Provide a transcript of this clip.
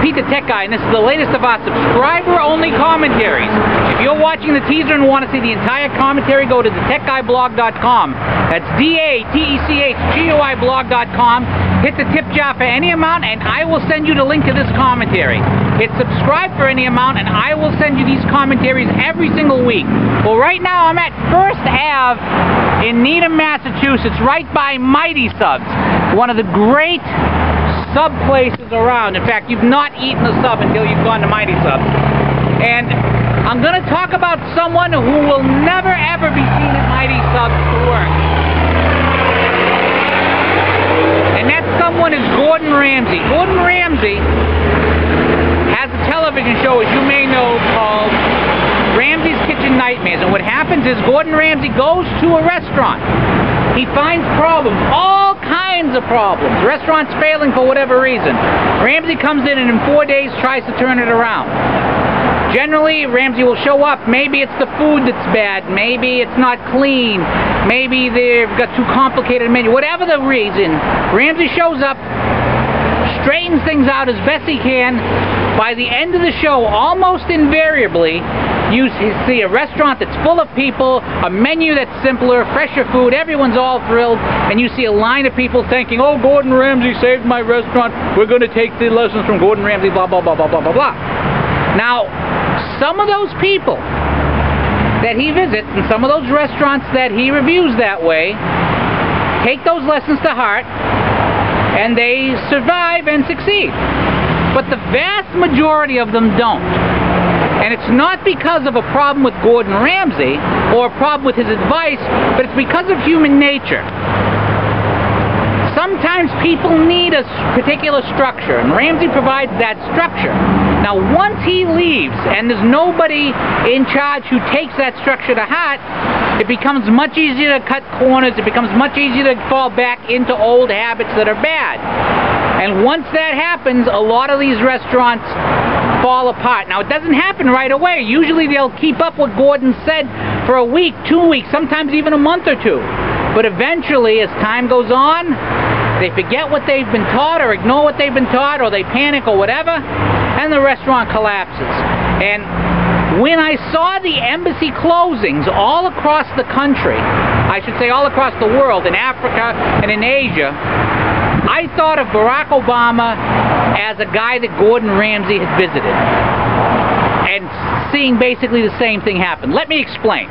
Pete the Tech Guy, and this is the latest of our subscriber-only commentaries. If you're watching the teaser and want to see the entire commentary, go to DaTipJar.com. That's DaTipJar blog.com. Hit the tip jar for any amount, and I will send you the link to this commentary. Hit subscribe for any amount, and I will send you these commentaries every single week. Well, right now I'm at First Ave in Needham, Massachusetts, right by Mighty Subs, one of the great sub places around. In fact, you've not eaten a sub until you've gone to Mighty Subs. And I'm going to talk about someone who will never ever be seen at Mighty Subs to work. And that someone is Gordan Ramsey. Gordan Ramsey has a television show, as you may know, called Ramsey's Kitchen Nightmares. And what happens is Gordan Ramsey goes to a restaurant. He finds problems, all kinds of problems. Restaurants failing for whatever reason. Ramsey comes in and in 4 days tries to turn it around. Generally, Ramsey will show up. Maybe it's the food that's bad. Maybe it's not clean. Maybe they've got too complicated a menu. Whatever the reason, Ramsey shows up, straightens things out as best he can. By the end of the show, almost invariably, you see a restaurant that's full of people, a menu that's simpler, fresher food, everyone's all thrilled, and you see a line of people thinking, oh, Gordan Ramsey saved my restaurant, we're going to take the lessons from Gordan Ramsey, blah, blah, blah, blah, blah, blah, blah. Now, some of those people that he visits and some of those restaurants that he reviews that way take those lessons to heart, and they survive and succeed. But the vast majority of them don't. And it's not because of a problem with Gordan Ramsey or a problem with his advice, but it's because of human nature. Sometimes people need a particular structure, and Ramsey provides that structure. Now, once he leaves and there's nobody in charge who takes that structure to heart, it becomes much easier to cut corners, it becomes much easier to fall back into old habits that are bad. And once that happens, a lot of these restaurants fall apart. Now, it doesn't happen right away. Usually they'll keep up what Gordan said for a week, 2 weeks, sometimes even a month or two. But eventually, as time goes on, they forget what they've been taught or ignore what they've been taught, or they panic or whatever, and the restaurant collapses. And when I saw the embassy closings all across the country, I should say all across the world, in Africa and in Asia, I thought of Barack Obama as a guy that Gordan Ramsey had visited, and seeing basically the same thing happen. Let me explain.